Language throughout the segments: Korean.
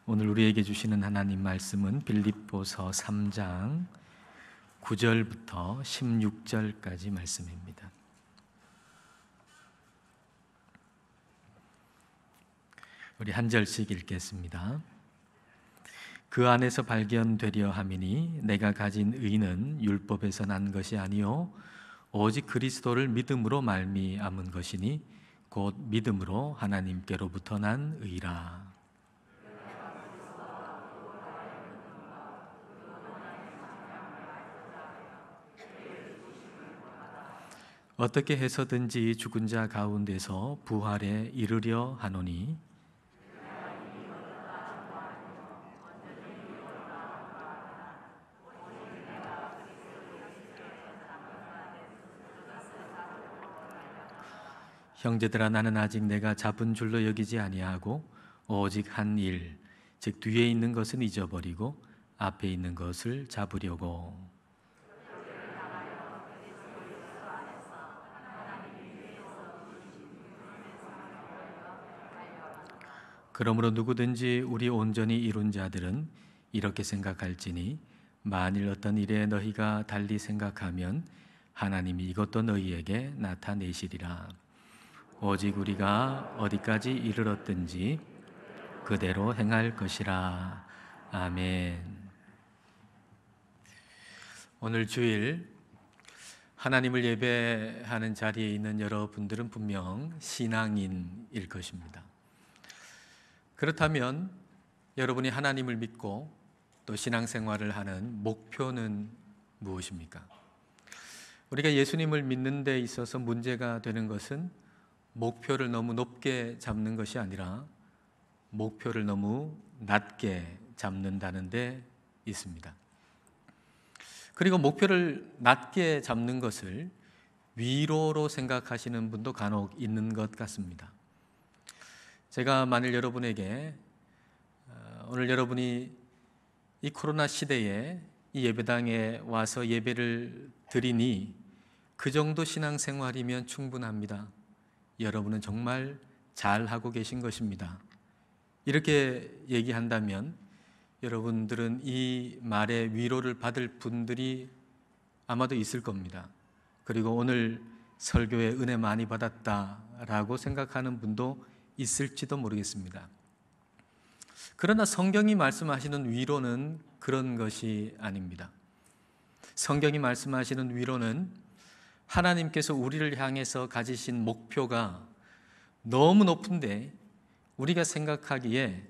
오늘 우리에게 주시는 하나님 말씀은 빌립보서 3장 9절부터 16절까지 말씀입니다. 우리 한 절씩 읽겠습니다. 그 안에서 발견되려 함이니 내가 가진 의는 율법에서 난 것이 아니요 오직 그리스도를 믿음으로 말미암은 것이니 곧 믿음으로 하나님께로부터 난 의라. 어떻게 해서든지 죽은 자 가운데서 부활에 이르려 하노니 형제들아 나는 아직 내가 잡은 줄로 여기지 아니하고 오직 한 일, 즉 뒤에 있는 것은 잊어버리고 앞에 있는 것을 잡으려고. 그러므로 누구든지 우리 온전히 이룬 자들은 이렇게 생각할지니 만일 어떤 일에 너희가 달리 생각하면 하나님이 이것도 너희에게 나타내시리라. 오직 우리가 어디까지 이르렀든지 그대로 행할 것이라. 아멘. 오늘 주일 하나님을 예배하는 자리에 있는 여러분들은 분명 신앙인일 것입니다. 그렇다면 여러분이 하나님을 믿고 또 신앙생활을 하는 목표는 무엇입니까? 우리가 예수님을 믿는 데 있어서 문제가 되는 것은 목표를 너무 높게 잡는 것이 아니라 목표를 너무 낮게 잡는다는 데 있습니다. 그리고 목표를 낮게 잡는 것을 위로로 생각하시는 분도 간혹 있는 것 같습니다. 제가 만일 여러분에게 오늘 여러분이 이 코로나 시대에 이 예배당에 와서 예배를 드리니 그 정도 신앙생활이면 충분합니다. 여러분은 정말 잘하고 계신 것입니다. 이렇게 얘기한다면 여러분들은 이 말에 위로를 받을 분들이 아마도 있을 겁니다. 그리고 오늘 설교에 은혜 많이 받았다라고 생각하는 분도 있을지도 모르겠습니다. 그러나 성경이 말씀하시는 위로는 그런 것이 아닙니다. 성경이 말씀하시는 위로는 하나님께서 우리를 향해서 가지신 목표가 너무 높은데 우리가 생각하기에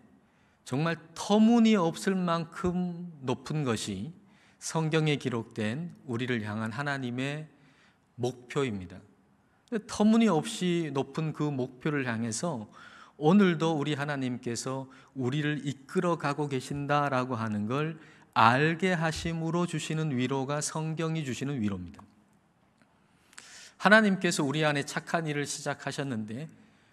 정말 터무니없을 만큼 높은 것이 성경에 기록된 우리를 향한 하나님의 목표입니다. 터무니없이 높은 그 목표를 향해서 오늘도 우리 하나님께서 우리를 이끌어 가고 계신다라고 하는 걸 알게 하심으로 주시는 위로가 성경이 주시는 위로입니다. 하나님께서 우리 안에 착한 일을 시작하셨는데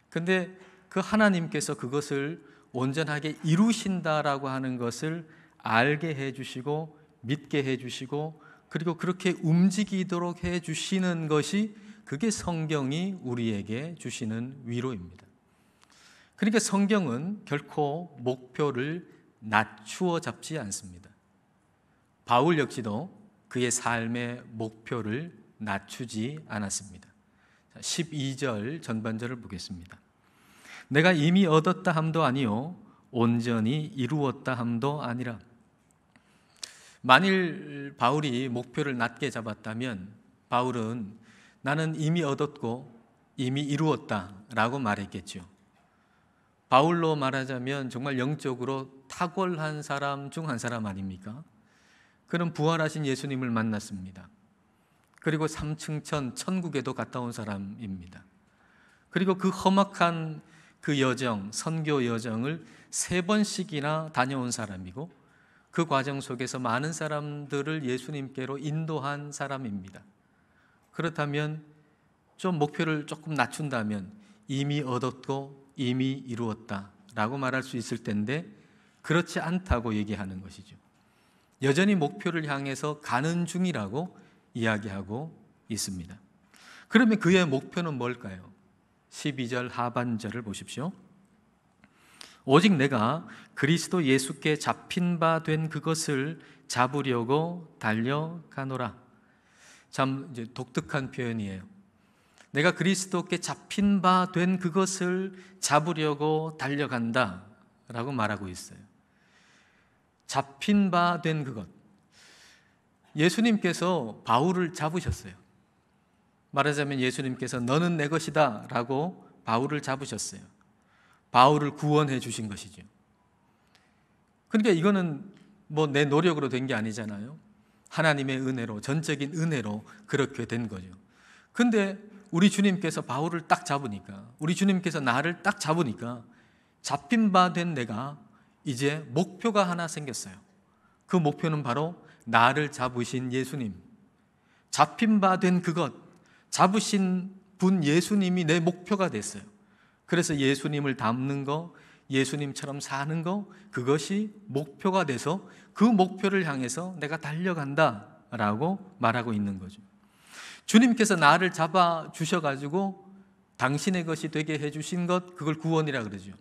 근데 그 하나님께서 그것을 온전하게 이루신다라고 하는 것을 알게 해주시고 믿게 해주시고 그리고 그렇게 움직이도록 해주시는 것이 그게 성경이 우리에게 주시는 위로입니다. 그러니까 성경은 결코 목표를 낮추어 잡지 않습니다. 바울 역시도 그의 삶의 목표를 낮추지 않았습니다. 12절 전반절을 보겠습니다. 내가 이미 얻었다 함도 아니요 온전히 이루었다 함도 아니라. 만일 바울이 목표를 낮게 잡았다면 바울은 나는 이미 얻었고 이미 이루었다라고 말했겠죠. 바울로 말하자면 정말 영적으로 탁월한 사람 중 한 사람 아닙니까? 그는 부활하신 예수님을 만났습니다. 그리고 3층천 천국에도 갔다 온 사람입니다. 그리고 그 험악한 그 여정, 선교 여정을 3번씩이나 다녀온 사람이고 그 과정 속에서 많은 사람들을 예수님께로 인도한 사람입니다. 그렇다면 좀 목표를 조금 낮춘다면 이미 얻었고 이미 이루었다라고 말할 수 있을 텐데 그렇지 않다고 얘기하는 것이죠. 여전히 목표를 향해서 가는 중이라고 이야기하고 있습니다. 그러면 그의 목표는 뭘까요? 12절 하반절을 보십시오. 오직 내가 그리스도 예수께 잡힌 바 된 그것을 잡으려고 달려가노라. 참 이제 독특한 표현이에요. 내가 그리스도께 잡힌 바 된 그것을 잡으려고 달려간다 라고 말하고 있어요. 잡힌 바 된 그것. 예수님께서 바울을 잡으셨어요. 말하자면 예수님께서 너는 내 것이다 라고 바울을 잡으셨어요. 바울을 구원해 주신 것이죠. 그러니까 이거는 뭐 내 노력으로 된 게 아니잖아요. 하나님의 은혜로, 전적인 은혜로 그렇게 된 거죠. 근데 우리 주님께서 바울을 딱 잡으니까, 우리 주님께서 나를 딱 잡으니까 잡힌 바 된 내가 이제 목표가 하나 생겼어요. 그 목표는 바로 나를 잡으신 예수님, 잡힌 바 된 그것, 잡으신 분 예수님이 내 목표가 됐어요. 그래서 예수님을 닮는 거, 예수님처럼 사는 거, 그것이 목표가 돼서 그 목표를 향해서 내가 달려간다 라고 말하고 있는 거죠. 주님께서 나를 잡아 주셔가지고 당신의 것이 되게 해주신 것, 그걸 구원이라 그러죠.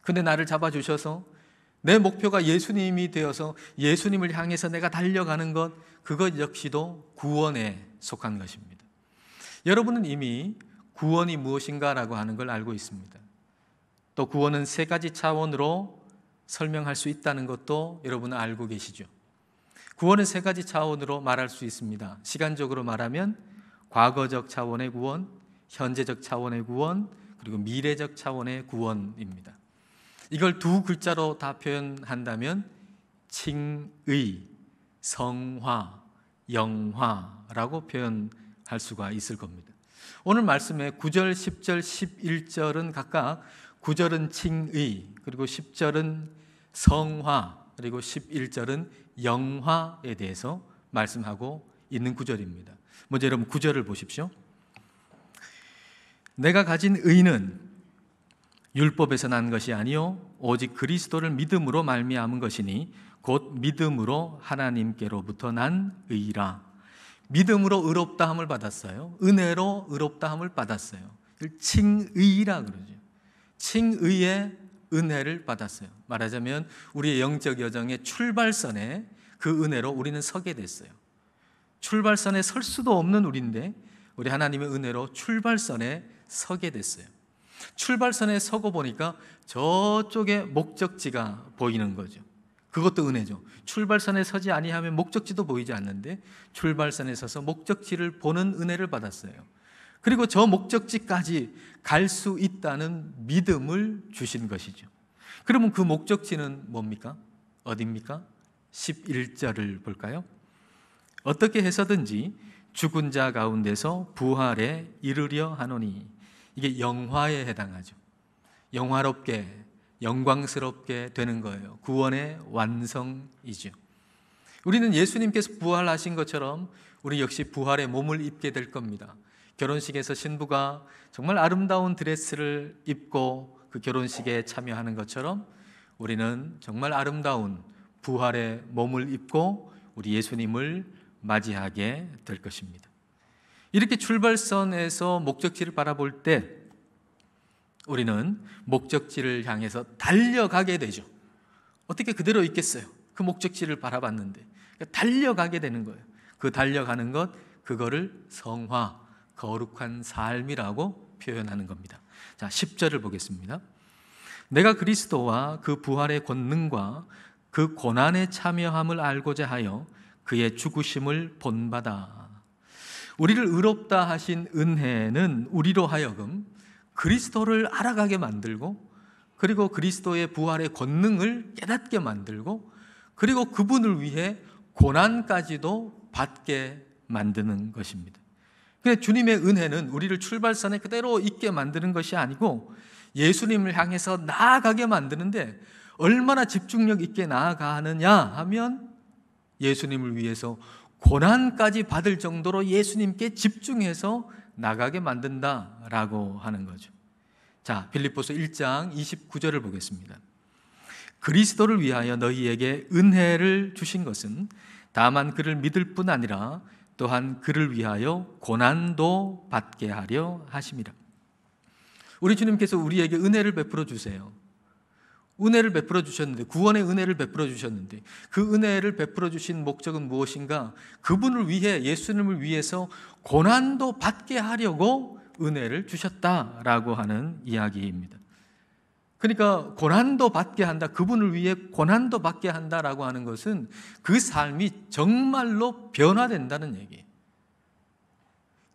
근데 나를 잡아 주셔서 내 목표가 예수님이 되어서 예수님을 향해서 내가 달려가는 것, 그것 역시도 구원에 속한 것입니다. 여러분은 이미 구원이 무엇인가라고 하는 걸 알고 있습니다. 또 구원은 세 가지 차원으로 설명할 수 있다는 것도 여러분은 알고 계시죠. 구원은 세 가지 차원으로 말할 수 있습니다. 시간적으로 말하면 과거적 차원의 구원, 현재적 차원의 구원, 그리고 미래적 차원의 구원입니다. 이걸 두 글자로 다 표현한다면 칭의, 성화, 영화라고 표현할 수가 있을 겁니다. 오늘 말씀의 9절, 10절, 11절은 각각 9절은 칭의, 그리고 10절은 성화, 그리고 11절은 영화에 대해서 말씀하고 있는 구절입니다. 먼저 여러분 9절을 보십시오. 내가 가진 의는 율법에서 난 것이 아니요 오직 그리스도를 믿음으로 말미암은 것이니 곧 믿음으로 하나님께로부터 난 의라. 믿음으로 의롭다함을 받았어요. 은혜로 의롭다함을 받았어요. 칭의라 그러죠. 칭의의 은혜를 받았어요. 말하자면 우리의 영적 여정의 출발선에 그 은혜로 우리는 서게 됐어요. 출발선에 설 수도 없는 우리인데 우리 하나님의 은혜로 출발선에 서게 됐어요. 출발선에 서고 보니까 저쪽에 목적지가 보이는 거죠. 그것도 은혜죠. 출발선에 서지 아니하면 목적지도 보이지 않는데 출발선에 서서 목적지를 보는 은혜를 받았어요. 그리고 저 목적지까지 갈 수 있다는 믿음을 주신 것이죠. 그러면 그 목적지는 뭡니까? 어디입니까? 11절을 볼까요? 어떻게 해서든지 죽은 자 가운데서 부활에 이르려 하노니. 이게 영화에 해당하죠. 영화롭게, 영광스럽게 되는 거예요. 구원의 완성이죠. 우리는 예수님께서 부활하신 것처럼 우리 역시 부활의 몸을 입게 될 겁니다. 결혼식에서 신부가 정말 아름다운 드레스를 입고 그 결혼식에 참여하는 것처럼 우리는 정말 아름다운 부활의 몸을 입고 우리 예수님을 맞이하게 될 것입니다. 이렇게 출발선에서 목적지를 바라볼 때 우리는 목적지를 향해서 달려가게 되죠. 어떻게 그대로 있겠어요? 그 목적지를 바라봤는데 달려가게 되는 거예요. 그 달려가는 것, 그거를 성화, 거룩한 삶이라고 표현하는 겁니다. 자, 10절을 보겠습니다. 내가 그리스도와 그 부활의 권능과 그 고난에 참여함을 알고자 하여 그의 죽으심을 본받아. 우리를 의롭다 하신 은혜는 우리로 하여금 그리스도를 알아가게 만들고, 그리고 그리스도의 부활의 권능을 깨닫게 만들고, 그리고 그분을 위해 고난까지도 받게 만드는 것입니다. 그러니까 주님의 은혜는 우리를 출발선에 그대로 있게 만드는 것이 아니고 예수님을 향해서 나아가게 만드는데, 얼마나 집중력 있게 나아가느냐 하면 예수님을 위해서 고난까지 받을 정도로 예수님께 집중해서 나가게 만든다라고 하는 거죠. 자, 빌립보서 1장 29절을 보겠습니다. 그리스도를 위하여 너희에게 은혜를 주신 것은 다만 그를 믿을 뿐 아니라 또한 그를 위하여 고난도 받게 하려 하심이라. 우리 주님께서 우리에게 은혜를 베풀어 주세요. 은혜를 베풀어 주셨는데, 구원의 은혜를 베풀어 주셨는데, 그 은혜를 베풀어 주신 목적은 무엇인가? 그분을 위해, 예수님을 위해서 고난도 받게 하려고 은혜를 주셨다라고 하는 이야기입니다. 그러니까 고난도 받게 한다, 그분을 위해 고난도 받게 한다라고 하는 것은 그 삶이 정말로 변화된다는 얘기예요.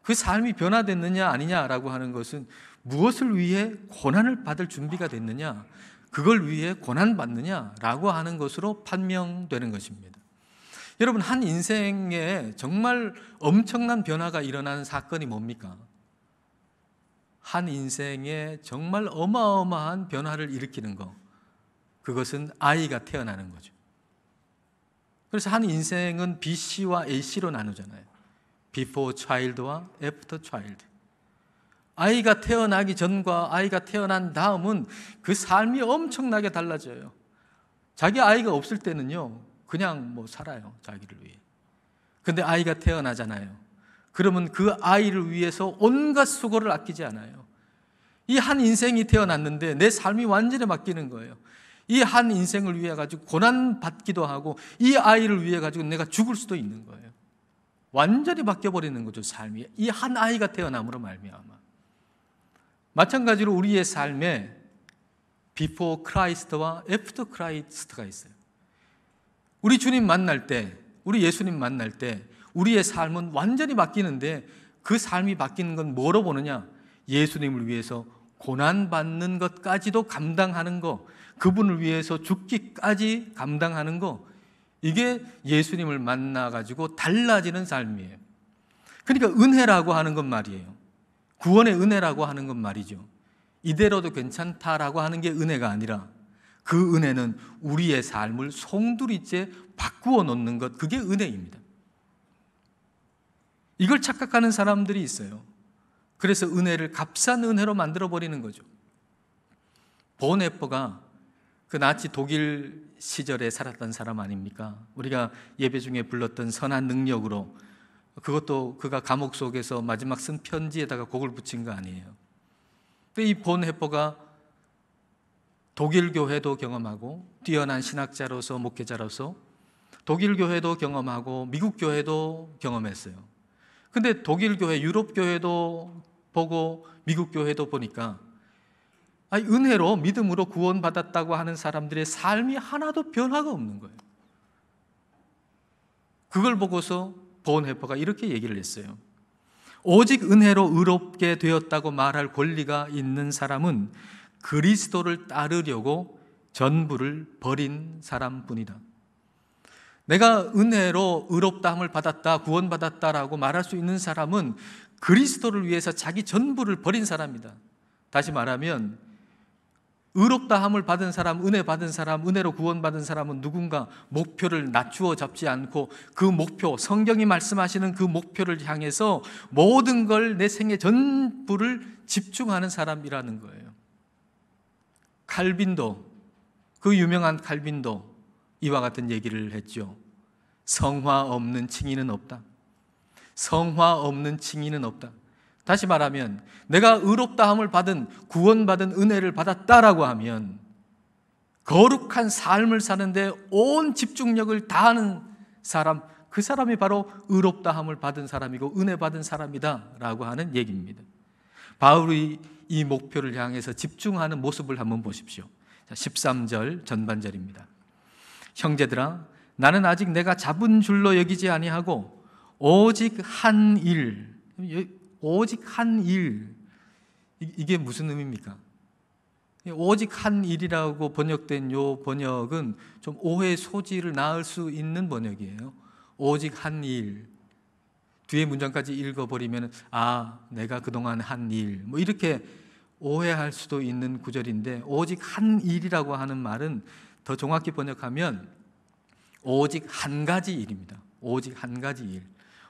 그 삶이 변화됐느냐 아니냐라고 하는 것은 무엇을 위해 고난을 받을 준비가 됐느냐, 그걸 위해 고난받느냐라고 하는 것으로 판명되는 것입니다. 여러분, 한 인생에 정말 엄청난 변화가 일어나는 사건이 뭡니까? 한 인생에 정말 어마어마한 변화를 일으키는 것, 그것은 아이가 태어나는 거죠. 그래서 한 인생은 BC와 AC로 나누잖아요. Before child와 After child. 아이가 태어나기 전과 아이가 태어난 다음은 그 삶이 엄청나게 달라져요. 자기 아이가 없을 때는요, 그냥 뭐 살아요, 자기를 위해. 근데 아이가 태어나잖아요. 그러면 그 아이를 위해서 온갖 수고를 아끼지 않아요. 이 한 인생이 태어났는데 내 삶이 완전히 바뀌는 거예요. 이 한 인생을 위해 가지고 고난 받기도 하고, 이 아이를 위해 가지고 내가 죽을 수도 있는 거예요. 완전히 바뀌어 버리는 거죠, 삶이. 이 한 아이가 태어남으로 말미암아. 마찬가지로 우리의 삶에 Before Christ와 After Christ가 있어요. 우리 주님 만날 때, 우리 예수님 만날 때 우리의 삶은 완전히 바뀌는데, 그 삶이 바뀌는 건 뭐로 보느냐? 예수님을 위해서 고난받는 것까지도 감당하는 거, 그분을 위해서 죽기까지 감당하는 거, 이게 예수님을 만나가지고 달라지는 삶이에요. 그러니까 은혜라고 하는 건 말이에요. 구원의 은혜라고 하는 건 말이죠. 이대로도 괜찮다라고 하는 게 은혜가 아니라, 그 은혜는 우리의 삶을 송두리째 바꾸어 놓는 것, 그게 은혜입니다. 이걸 착각하는 사람들이 있어요. 그래서 은혜를 값싼 은혜로 만들어버리는 거죠. 본헤퍼가 그 나치 독일 시절에 살았던 사람 아닙니까? 우리가 예배 중에 불렀던 선한 능력으로, 그것도 그가 감옥 속에서 마지막 쓴 편지에다가 곡을 붙인 거 아니에요. 이 본헤퍼가 독일 교회도 경험하고, 뛰어난 신학자로서, 목회자로서 독일 교회도 경험하고 미국 교회도 경험했어요. 근데 독일 교회, 유럽 교회도 보고 미국 교회도 보니까 은혜로, 믿음으로 구원받았다고 하는 사람들의 삶이 하나도 변화가 없는 거예요. 그걸 보고서 본헤퍼가 이렇게 얘기를 했어요. 오직 은혜로 의롭게 되었다고 말할 권리가 있는 사람은 그리스도를 따르려고 전부를 버린 사람뿐이다. 내가 은혜로 의롭다함을 받았다, 구원받았다라고 말할 수 있는 사람은 그리스도를 위해서 자기 전부를 버린 사람이다. 다시 말하면 의롭다함을 받은 사람, 은혜 받은 사람, 은혜로 구원받은 사람은 누군가 목표를 낮추어 잡지 않고, 그 목표, 성경이 말씀하시는 그 목표를 향해서 모든 걸, 내 생애 전부를 집중하는 사람이라는 거예요. 칼빈도, 그 유명한 칼빈도 이와 같은 얘기를 했죠. 성화 없는 칭의는 없다. 성화 없는 칭의는 없다. 다시 말하면 내가 의롭다함을 받은, 구원받은 은혜를 받았다라고 하면 거룩한 삶을 사는데 온 집중력을 다하는 사람, 그 사람이 바로 의롭다함을 받은 사람이고 은혜 받은 사람이다라고 하는 얘기입니다. 바울이 이 목표를 향해서 집중하는 모습을 한번 보십시오. 13절 전반절입니다. 형제들아, 나는 아직 내가 잡은 줄로 여기지 아니하고 오직 한 일, 오직 한 일, 이게 무슨 의미입니까? 오직 한 일이라고 번역된 요 번역은 좀 오해 소지를 낳을 수 있는 번역이에요. 오직 한 일. 뒤에 문장까지 읽어버리면 내가 그동안 한 일, 뭐 이렇게 오해할 수도 있는 구절인데, 오직 한 일이라고 하는 말은 더 정확히 번역하면 오직 한 가지 일입니다. 오직 한 가지 일.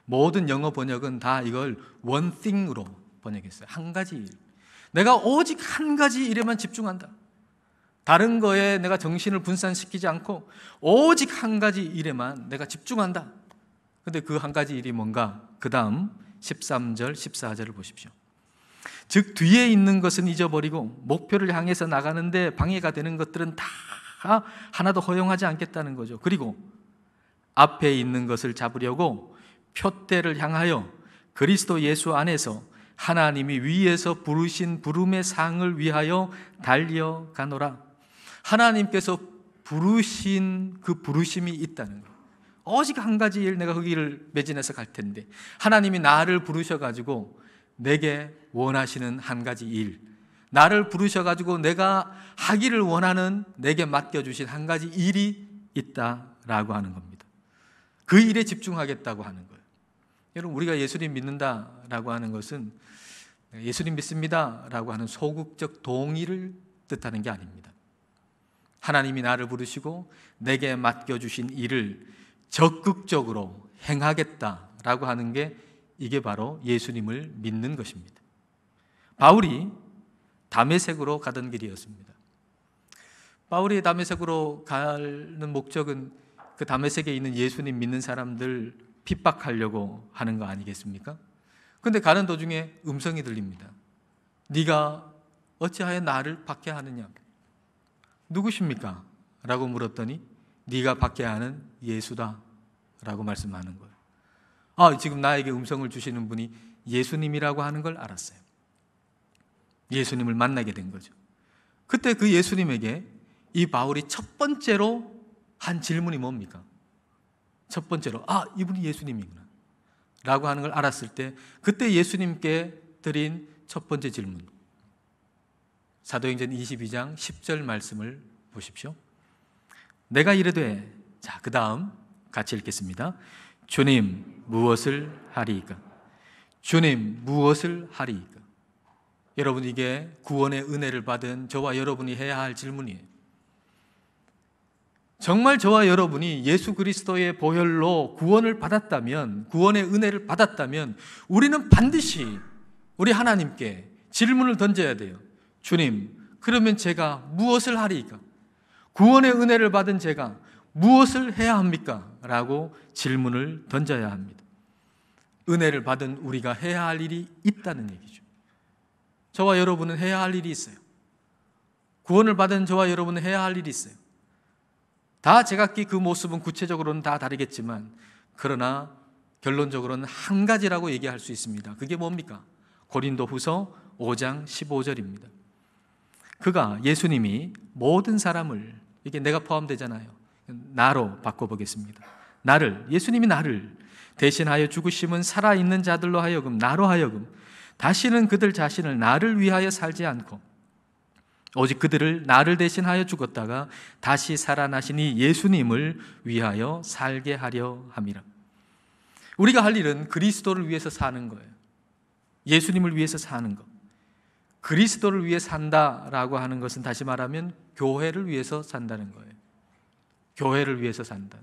모든 영어 번역은 다 이걸 one thing으로 번역했어요. 한 가지 일. 내가 오직 한 가지 일에만 집중한다. 다른 거에 내가 정신을 분산시키지 않고 오직 한 가지 일에만 내가 집중한다. 근데 그 한 가지 일이 뭔가? 그 다음 13절, 14절을 보십시오. 즉 뒤에 있는 것은 잊어버리고 목표를 향해서 나가는데 방해가 되는 것들은 다 하나도 허용하지 않겠다는 거죠. 그리고 앞에 있는 것을 잡으려고 표대를 향하여 그리스도 예수 안에서 하나님이 위에서 부르신 부름의 상을 위하여 달려가노라. 하나님께서 부르신 그 부르심이 있다는 거예요. 오직 한 가지 일, 내가 거기를 매진해서 갈 텐데, 하나님이 나를 부르셔가지고 내게 원하시는 한 가지 일, 나를 부르셔가지고 내가 하기를 원하는, 내게 맡겨주신 한 가지 일이 있다라고 하는 겁니다. 그 일에 집중하겠다고 하는 거예요. 여러분, 우리가 예수님 믿는다라고 하는 것은 예수님 믿습니다라고 하는 소극적 동의를 뜻하는 게 아닙니다. 하나님이 나를 부르시고 내게 맡겨주신 일을 적극적으로 행하겠다라고 하는 게, 이게 바로 예수님을 믿는 것입니다. 바울이 다메섹으로 가던 길이었습니다. 바울이 다메섹으로 가는 목적은 그 다메섹에 있는 예수님 믿는 사람들 핍박하려고 하는 거 아니겠습니까? 그런데 가는 도중에 음성이 들립니다. 네가 어찌하여 나를 박해하느냐? 누구십니까? 라고 물었더니 네가 박해하는 예수다 라고 말씀하는 거예요. 지금 나에게 음성을 주시는 분이 예수님이라고 하는 걸 알았어요. 예수님을 만나게 된 거죠. 그때 그 예수님에게 이 바울이 첫 번째로 한 질문이 뭡니까? 첫 번째로 이분이 예수님이구나 라고 하는 걸 알았을 때, 그때 예수님께 드린 첫 번째 질문, 사도행전 22장 10절 말씀을 보십시오. 내가 이르되, 자, 그 다음 같이 읽겠습니다. 주님 무엇을 하리이까? 주님 무엇을 하리이까? 여러분, 이게 구원의 은혜를 받은 저와 여러분이 해야 할 질문이에요. 정말 저와 여러분이 예수 그리스도의 보혈로 구원을 받았다면, 구원의 은혜를 받았다면, 우리는 반드시 우리 하나님께 질문을 던져야 돼요. 주님, 그러면 제가 무엇을 하리이까? 구원의 은혜를 받은 제가 무엇을 해야 합니까? 라고 질문을 던져야 합니다. 은혜를 받은 우리가 해야 할 일이 있다는 얘기죠. 저와 여러분은 해야 할 일이 있어요. 구원을 받은 저와 여러분은 해야 할 일이 있어요. 다 제각기 그 모습은 구체적으로는 다 다르겠지만, 그러나 결론적으로는 한 가지라고 얘기할 수 있습니다. 그게 뭡니까? 고린도후서 5장 15절입니다. 그가, 예수님이 모든 사람을, 이게 내가 포함되잖아요. 나로 바꿔보겠습니다. 나를, 예수님이 나를 대신하여 죽으심은 살아있는 자들로 하여금, 나로 하여금 다시는 그들 자신을 나를 위하여 살지 않고 오직 그들을 나를 대신하여 죽었다가 다시 살아나시니 예수님을 위하여 살게 하려 함이라. 우리가 할 일은 그리스도를 위해서 사는 거예요. 예수님을 위해서 사는 것. 그리스도를 위해 산다라고 하는 것은 다시 말하면 교회를 위해서 산다는 거예요. 교회를 위해서 산다.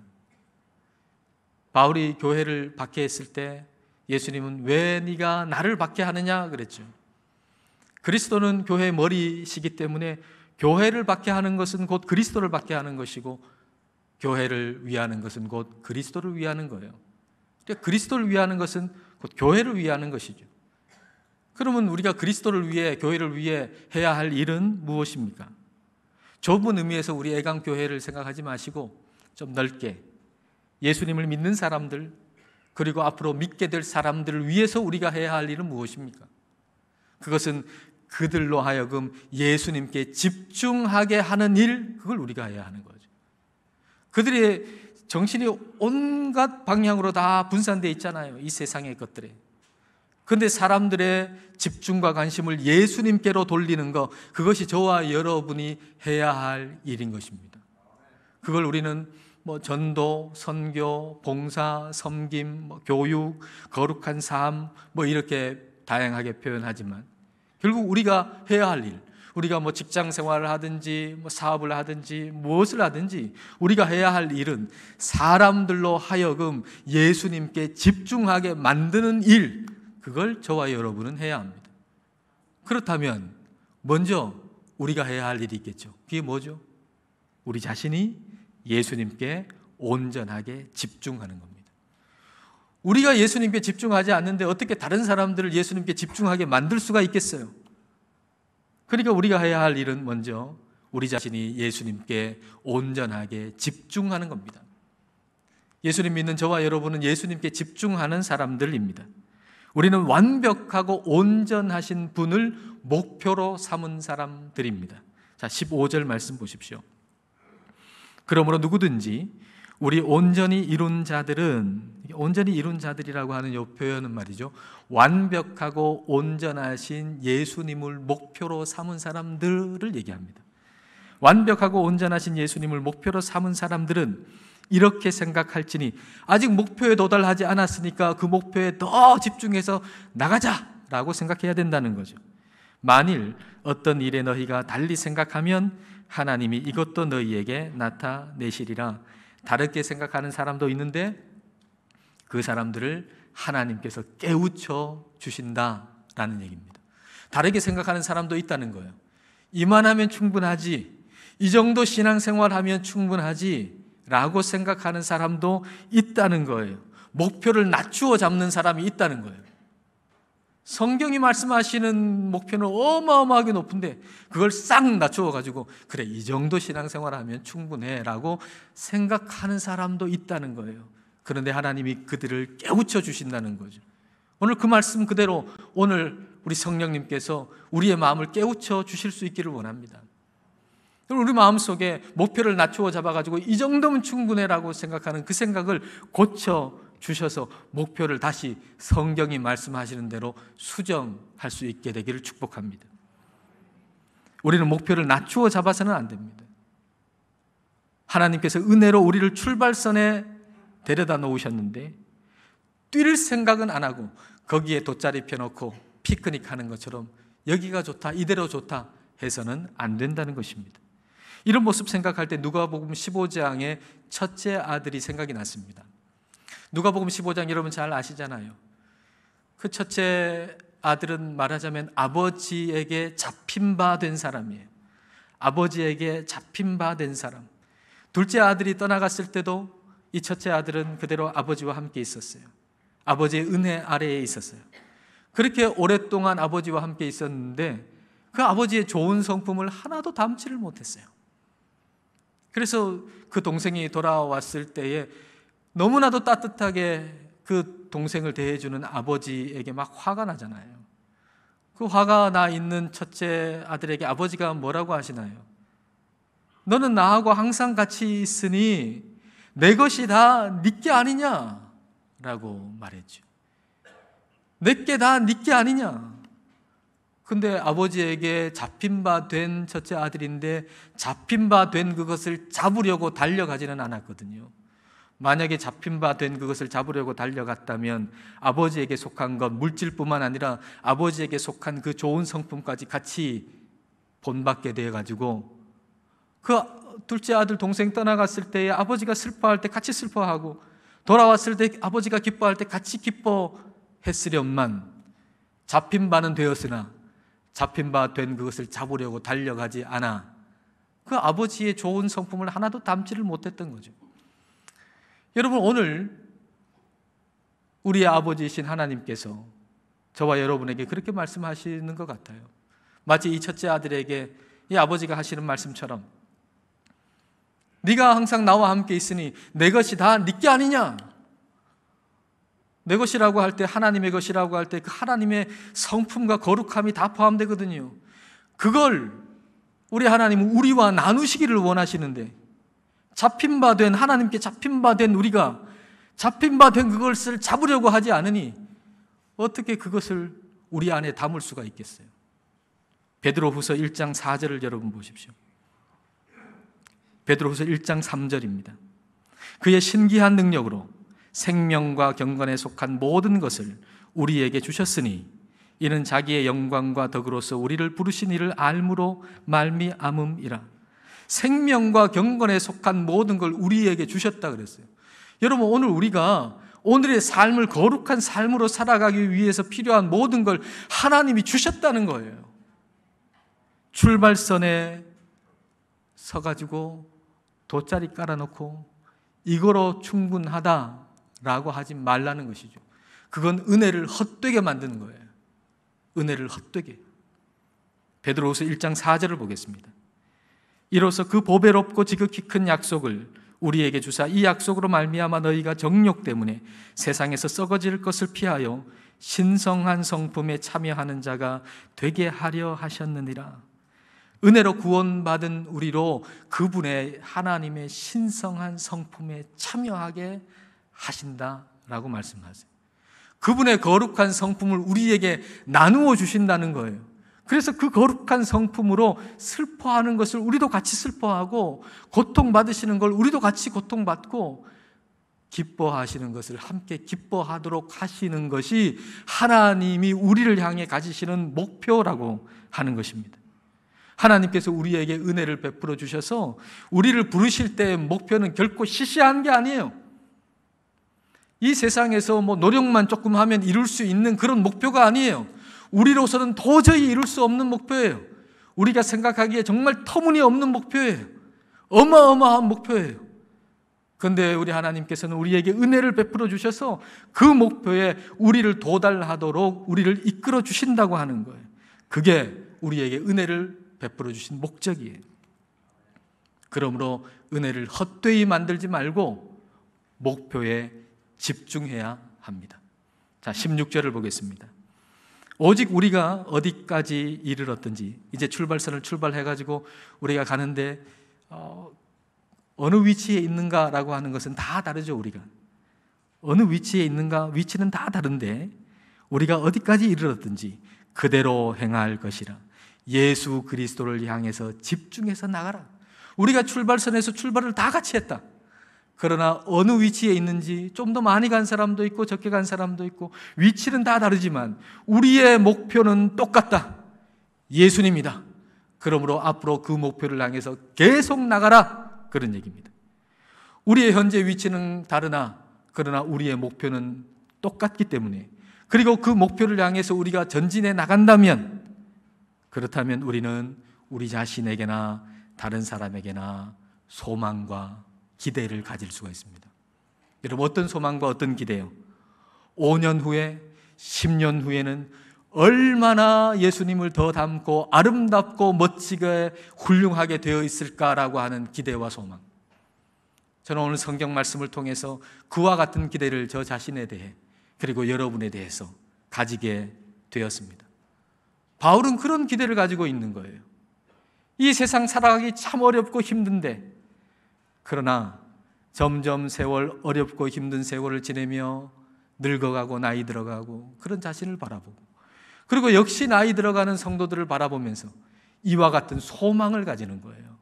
바울이 교회를 박해했을 때 예수님은 왜 네가 나를 박해하느냐 그랬죠. 그리스도는 교회의 머리시기 때문에 교회를 박해하는 것은 곧 그리스도를 박해하는 것이고, 교회를 위하는 것은 곧 그리스도를 위하는 거예요. 그러니까 그리스도를 위하는 것은 곧 교회를 위하는 것이죠. 그러면 우리가 그리스도를 위해, 교회를 위해 해야 할 일은 무엇입니까? 좁은 의미에서 우리 애강교회를 생각하지 마시고 좀 넓게 예수님을 믿는 사람들, 그리고 앞으로 믿게 될 사람들을 위해서 우리가 해야 할 일은 무엇입니까? 그것은 그들로 하여금 예수님께 집중하게 하는 일, 그걸 우리가 해야 하는 거죠. 그들의 정신이 온갖 방향으로 다 분산되어 있잖아요, 이 세상의 것들에. 그런데 사람들의 집중과 관심을 예수님께로 돌리는 것, 그것이 저와 여러분이 해야 할 일인 것입니다. 그걸 우리는 전도, 선교, 봉사, 섬김, 교육, 거룩한 삶 이렇게 다양하게 표현하지만, 결국 우리가 해야 할 일, 우리가 직장 생활을 하든지 사업을 하든지 무엇을 하든지 우리가 해야 할 일은 사람들로 하여금 예수님께 집중하게 만드는 일, 그걸 저와 여러분은 해야 합니다. 그렇다면 먼저 우리가 해야 할 일이 있겠죠. 그게 뭐죠? 우리 자신이 예수님께 온전하게 집중하는 겁니다. 우리가 예수님께 집중하지 않는데 어떻게 다른 사람들을 예수님께 집중하게 만들 수가 있겠어요? 그러니까 우리가 해야 할 일은 먼저 우리 자신이 예수님께 온전하게 집중하는 겁니다. 예수님 믿는 저와 여러분은 예수님께 집중하는 사람들입니다. 우리는 완벽하고 온전하신 분을 목표로 삼은 사람들입니다. 자, 15절 말씀 보십시오. 그러므로 누구든지 우리 온전히 이룬 자들은, 온전히 이룬 자들이라고 하는 이 표현은 말이죠, 완벽하고 온전하신 예수님을 목표로 삼은 사람들을 얘기합니다. 완벽하고 온전하신 예수님을 목표로 삼은 사람들은 이렇게 생각할지니, 아직 목표에 도달하지 않았으니까 그 목표에 더 집중해서 나가자라고 생각해야 된다는 거죠. 만일 어떤 일에 너희가 달리 생각하면 하나님이 이것도 너희에게 나타내시리라. 다르게 생각하는 사람도 있는데 그 사람들을 하나님께서 깨우쳐 주신다라는 얘기입니다. 다르게 생각하는 사람도 있다는 거예요. 이만하면 충분하지, 이 정도 신앙생활하면 충분하지 라고 생각하는 사람도 있다는 거예요. 목표를 낮추어 잡는 사람이 있다는 거예요. 성경이 말씀하시는 목표는 어마어마하게 높은데 그걸 싹 낮추어가지고 그래, 이 정도 신앙생활하면 충분해 라고 생각하는 사람도 있다는 거예요. 그런데 하나님이 그들을 깨우쳐 주신다는 거죠. 오늘 그 말씀 그대로 오늘 우리 성령님께서 우리의 마음을 깨우쳐 주실 수 있기를 원합니다. 우리 마음속에 목표를 낮추어 잡아가지고 이 정도면 충분해 라고 생각하는 그 생각을 고쳐 주셔서 목표를 다시 성경이 말씀하시는 대로 수정할 수 있게 되기를 축복합니다. 우리는 목표를 낮추어 잡아서는 안 됩니다. 하나님께서 은혜로 우리를 출발선에 데려다 놓으셨는데 뛸 생각은 안 하고 거기에 돗자리 펴놓고 피크닉 하는 것처럼 여기가 좋다, 이대로 좋다 해서는 안 된다는 것입니다. 이런 모습 생각할 때 누가복음 15장의 첫째 아들이 생각이 났습니다. 누가복음 15장 여러분 잘 아시잖아요. 그 첫째 아들은 말하자면 아버지에게 잡힌 바 된 사람이에요. 아버지에게 잡힌 바 된 사람. 둘째 아들이 떠나갔을 때도 이 첫째 아들은 그대로 아버지와 함께 있었어요. 아버지의 은혜 아래에 있었어요. 그렇게 오랫동안 아버지와 함께 있었는데 그 아버지의 좋은 성품을 하나도 담지를 못했어요. 그래서 그 동생이 돌아왔을 때에 너무나도 따뜻하게 그 동생을 대해주는 아버지에게 막 화가 나잖아요. 그 화가 나 있는 첫째 아들에게 아버지가 뭐라고 하시나요? 너는 나하고 항상 같이 있으니 내 것이 다 네 게 아니냐? 라고 말했죠. 내게 다 네 게 아니냐? 근데 아버지에게 잡힌 바 된 첫째 아들인데 잡힌 바 된 그것을 잡으려고 달려가지는 않았거든요. 만약에 잡힌 바 된 그것을 잡으려고 달려갔다면 아버지에게 속한 것, 물질뿐만 아니라 아버지에게 속한 그 좋은 성품까지 같이 본받게 되어가지고 그 둘째 아들 동생 떠나갔을 때에 아버지가 슬퍼할 때 같이 슬퍼하고 돌아왔을 때 아버지가 기뻐할 때 같이 기뻐했으련만 잡힌 바는 되었으나 잡힌 바 된 그것을 잡으려고 달려가지 않아 그 아버지의 좋은 성품을 하나도 담지를 못했던 거죠. 여러분, 오늘 우리의 아버지이신 하나님께서 저와 여러분에게 그렇게 말씀하시는 것 같아요. 마치 이 첫째 아들에게 이 아버지가 하시는 말씀처럼 네가 항상 나와 함께 있으니 내 것이 다 네 게 아니냐? 내 것이라고 할 때, 하나님의 것이라고 할 때 그 하나님의 성품과 거룩함이 다 포함되거든요. 그걸 우리 하나님은 우리와 나누시기를 원하시는데 잡힌 바 된, 하나님께 잡힌 바 된 우리가 잡힌 바 된 그것을 잡으려고 하지 않으니 어떻게 그것을 우리 안에 담을 수가 있겠어요? 베드로후서 1장 4절을 여러분 보십시오. 베드로후서 1장 3절입니다. 그의 신기한 능력으로 생명과 경건에 속한 모든 것을 우리에게 주셨으니 이는 자기의 영광과 덕으로서 우리를 부르신 이를 알므로 말미암음이라. 생명과 경건에 속한 모든 걸 우리에게 주셨다 그랬어요. 여러분, 오늘 우리가 오늘의 삶을 거룩한 삶으로 살아가기 위해서 필요한 모든 걸 하나님이 주셨다는 거예요. 출발선에 서가지고 돗자리 깔아놓고 이거로 충분하다라고 라고 하지 말라는 것이죠. 그건 은혜를 헛되게 만드는 거예요. 은혜를 헛되게. 베드로후서 1장 4절을 보겠습니다. 이로써 그 보배롭고 지극히 큰 약속을 우리에게 주사 이 약속으로 말미암아 너희가 정욕 때문에 세상에서 썩어질 것을 피하여 신성한 성품에 참여하는 자가 되게 하려 하셨느니라. 은혜로 구원받은 우리로 그분의 하나님의 신성한 성품에 참여하게 하신다라고 말씀하세요. 그분의 거룩한 성품을 우리에게 나누어 주신다는 거예요. 그래서 그 거룩한 성품으로 슬퍼하는 것을 우리도 같이 슬퍼하고, 고통받으시는 걸 우리도 같이 고통받고, 기뻐하시는 것을 함께 기뻐하도록 하시는 것이 하나님이 우리를 향해 가지시는 목표라고 하는 것입니다. 하나님께서 우리에게 은혜를 베풀어 주셔서 우리를 부르실 때의 목표는 결코 시시한 게 아니에요. 이 세상에서 노력만 조금 하면 이룰 수 있는 그런 목표가 아니에요. 우리로서는 도저히 이룰 수 없는 목표예요. 우리가 생각하기에 정말 터무니없는 목표예요. 어마어마한 목표예요. 그런데 우리 하나님께서는 우리에게 은혜를 베풀어 주셔서 그 목표에 우리를 도달하도록 우리를 이끌어 주신다고 하는 거예요. 그게 우리에게 은혜를 베풀어 주신 목적이에요. 그러므로 은혜를 헛되이 만들지 말고 목표에 집중해야 합니다. 자, 16절을 보겠습니다. 오직 우리가 어디까지 이르렀든지, 이제 출발선을 출발해가지고 우리가 가는데 어느 위치에 있는가라고 하는 것은 다 다르죠. 우리가 어느 위치에 있는가, 위치는 다 다른데 우리가 어디까지 이르렀든지 그대로 행할 것이라. 예수 그리스도를 향해서 집중해서 나가라. 우리가 출발선에서 출발을 다 같이 했다. 그러나 어느 위치에 있는지 좀 더 많이 간 사람도 있고 적게 간 사람도 있고 위치는 다 다르지만 우리의 목표는 똑같다. 예수님이다. 그러므로 앞으로 그 목표를 향해서 계속 나가라. 그런 얘기입니다. 우리의 현재 위치는 다르나 그러나 우리의 목표는 똑같기 때문에, 그리고 그 목표를 향해서 우리가 전진해 나간다면, 그렇다면 우리는 우리 자신에게나 다른 사람에게나 소망과 기대를 가질 수가 있습니다. 여러분, 어떤 소망과 어떤 기대요? 5년 후에, 10년 후에는 얼마나 예수님을 더 닮고 아름답고 멋지게 훌륭하게 되어 있을까라고 하는 기대와 소망. 저는 오늘 성경 말씀을 통해서 그와 같은 기대를 저 자신에 대해 그리고 여러분에 대해서 가지게 되었습니다. 바울은 그런 기대를 가지고 있는 거예요. 이 세상 살아가기 참 어렵고 힘든데, 그러나 점점 세월, 어렵고 힘든 세월을 지내며 늙어가고 나이 들어가고 그런 자신을 바라보고, 그리고 역시 나이 들어가는 성도들을 바라보면서 이와 같은 소망을 가지는 거예요.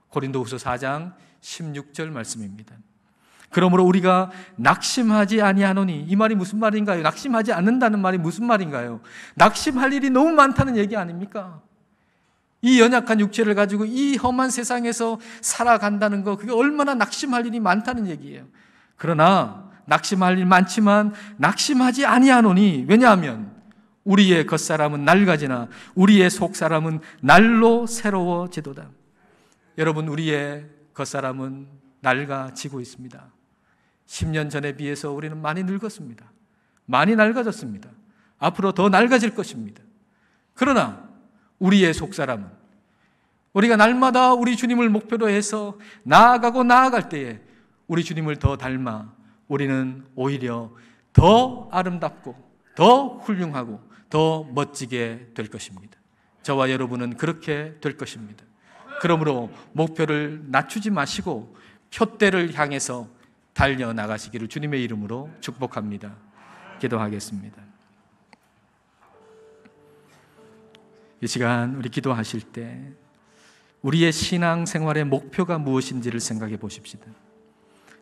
고린도후서 4장 16절 말씀입니다. 그러므로 우리가 낙심하지 아니하노니, 이 말이 무슨 말인가요? 낙심하지 않는다는 말이 무슨 말인가요? 낙심할 일이 너무 많다는 얘기 아닙니까? 이 연약한 육체를 가지고 이 험한 세상에서 살아간다는 거, 그게 얼마나 낙심할 일이 많다는 얘기예요. 그러나 낙심할 일 많지만 낙심하지 아니하노니, 왜냐하면 우리의 겉사람은 낡아지나 우리의 속사람은 날로 새로워지도다. 여러분, 우리의 겉사람은 낡아지고 있습니다. 10년 전에 비해서 우리는 많이 늙었습니다. 많이 낡아졌습니다. 앞으로 더 낡아질 것입니다. 그러나 우리의 속사람은, 우리가 날마다 우리 주님을 목표로 해서 나아가고 나아갈 때에 우리 주님을 더 닮아 우리는 오히려 더 아름답고 더 훌륭하고 더 멋지게 될 것입니다. 저와 여러분은 그렇게 될 것입니다. 그러므로 목표를 낮추지 마시고 표대를 향해서 달려나가시기를 주님의 이름으로 축복합니다. 기도하겠습니다. 이 시간 우리 기도하실 때 우리의 신앙생활의 목표가 무엇인지를 생각해 보십시다.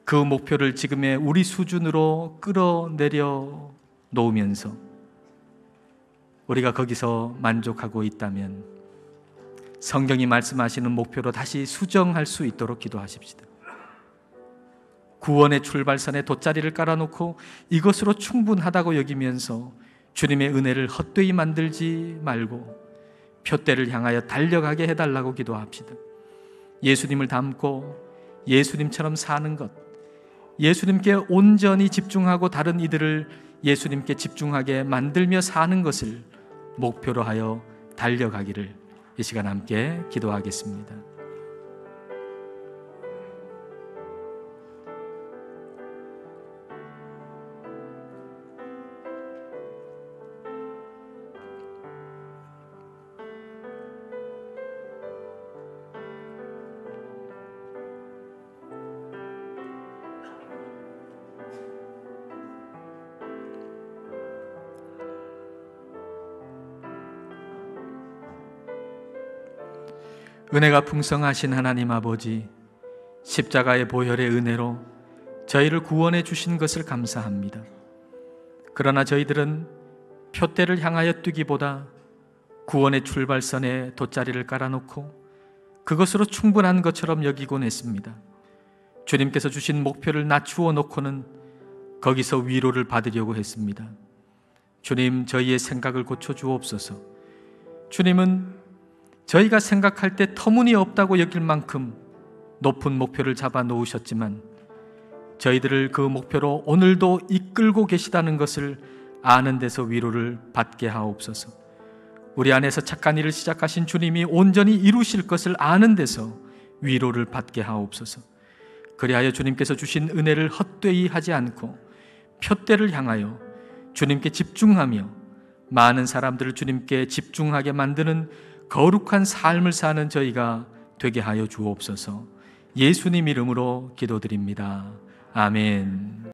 그 목표를 지금의 우리 수준으로 끌어내려 놓으면서 우리가 거기서 만족하고 있다면 성경이 말씀하시는 목표로 다시 수정할 수 있도록 기도하십시다. 구원의 출발선에 돗자리를 깔아놓고 이것으로 충분하다고 여기면서 주님의 은혜를 헛되이 만들지 말고 표대를 향하여 달려가게 해달라고 기도합시다. 예수님을 닮고 예수님처럼 사는 것, 예수님께 온전히 집중하고 다른 이들을 예수님께 집중하게 만들며 사는 것을 목표로 하여 달려가기를 이 시간 함께 기도하겠습니다. 은혜가 풍성하신 하나님 아버지, 십자가의 보혈의 은혜로 저희를 구원해 주신 것을 감사합니다. 그러나 저희들은 표대를 향하여 뛰기보다 구원의 출발선에 돗자리를 깔아놓고 그것으로 충분한 것처럼 여기곤 했습니다. 주님께서 주신 목표를 낮추어 놓고는 거기서 위로를 받으려고 했습니다. 주님, 저희의 생각을 고쳐주옵소서. 주님은 저희가 생각할 때 터무니없다고 여길 만큼 높은 목표를 잡아 놓으셨지만 저희들을 그 목표로 오늘도 이끌고 계시다는 것을 아는 데서 위로를 받게 하옵소서. 우리 안에서 착한 일을 시작하신 주님이 온전히 이루실 것을 아는 데서 위로를 받게 하옵소서. 그리하여 주님께서 주신 은혜를 헛되이 하지 않고 표대를 향하여 주님께 집중하며 많은 사람들을 주님께 집중하게 만드는 거룩한 삶을 사는 저희가 되게 하여 주옵소서. 예수님 이름으로 기도드립니다. 아멘.